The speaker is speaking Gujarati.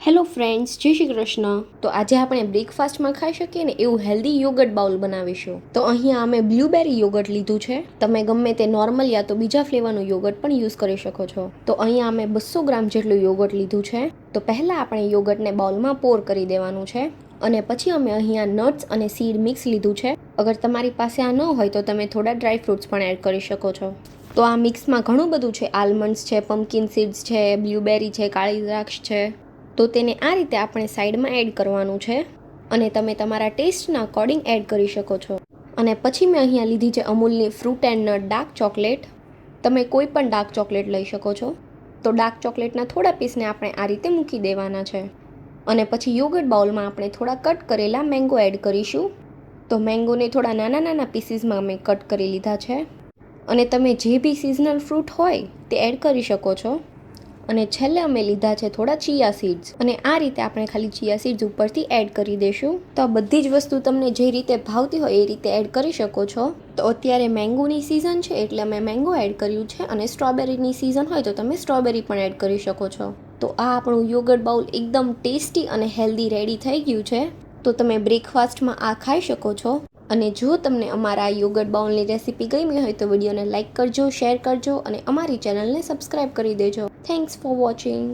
હેલો ફ્રેન્ડ્સ, જય શ્રી કૃષ્ણ. તો આજે આપણે બ્રેકફાસ્ટમાં ખાઈ શકીએ ને એવું હેલ્ધી યોગર્ટ બાઉલ બનાવીશું. તો અહીંયા અમે બ્લ્યુબેરી યોગર્ટ લીધું છે. તમે ગમે તે નોર્મલ યા તો બીજા ફ્લેવરનું યોગર્ટ પણ યુઝ કરી શકો છો. તો અહીંયા અમે 200 ગ્રામ જેટલું યોગર્ટ લીધું છે. તો પહેલાં આપણે યોગર્ટને બાઉલમાં પોર કરી દેવાનું છે. અને પછી અમે અહીંયા નટ્સ અને સીડ મિક્સ લીધું છે. અગર તમારી પાસે આ ન હોય તો તમે થોડા ડ્રાય ફ્રૂટ્સ પણ એડ કરી શકો છો. તો આ મિક્સમાં ઘણું બધું છે. આલમંડ્સ છે, પમ્પકિન સીડ્સ છે, બ્લ્યુબેરી છે, કાળી દ્રાક્ષ છે. તો તેને આ રીતે આપણે સાઈડમાં એડ કરવાનું છે અને તમે તમારા ટેસ્ટના અકોર્ડિંગ એડ કરી શકો છો. અને પછી મેં અહીંયા લીધી છે અમૂલની fruit and nut dark chocolate. તમે કોઈ પણ ડાર્ક ચોકલેટ લઈ શકો છો. તો ડાર્ક ચોકલેટના થોડા પીસને આપણે આ રીતે મૂકી દેવાના છે. અને પછી યોગર્ટ બાઉલમાં આપણે થોડા કટ કરેલા મેંગો એડ કરીશું. તો મેંગોને થોડા નાના નાના પીસીસમાં મેં કટ કરી લીધા છે. અને તમે જે બી સિઝનલ ફ્રૂટ હોય તે એડ કરી શકો છો. અને છેલ્લે અમે લીધા છે થોડા ચિયા સીડ્સ. અને આ રીતે આપણે ખાલી ચિયા સીડ્સ ઉપરથી એડ કરી દઈશું. તો આ બધી જ વસ્તુ તમને જે રીતે ભાવતી હોય એ રીતે એડ કરી શકો છો. તો અત્યારે મેંગોની સિઝન છે એટલે અમે મેંગો એડ કર્યું છે. અને સ્ટ્રોબેરીની સિઝન હોય તો તમે સ્ટ્રોબેરી પણ એડ કરી શકો છો. તો આ આપણું યોગર્ટ બાઉલ એકદમ ટેસ્ટી અને હેલ્ધી રેડી થઈ ગયું છે. તો તમે બ્રેકફાસ્ટમાં આ ખાઈ શકો છો. અને જો તમને અમારા યોગર્ટ બાઉલની રેસીપી ગમી હોય તો વિડીયોને લાઇક કરજો, શેર કરજો અને અમારી ચેનલને સબસ્ક્રાઈબ કરી દેજો. Thanks for watching.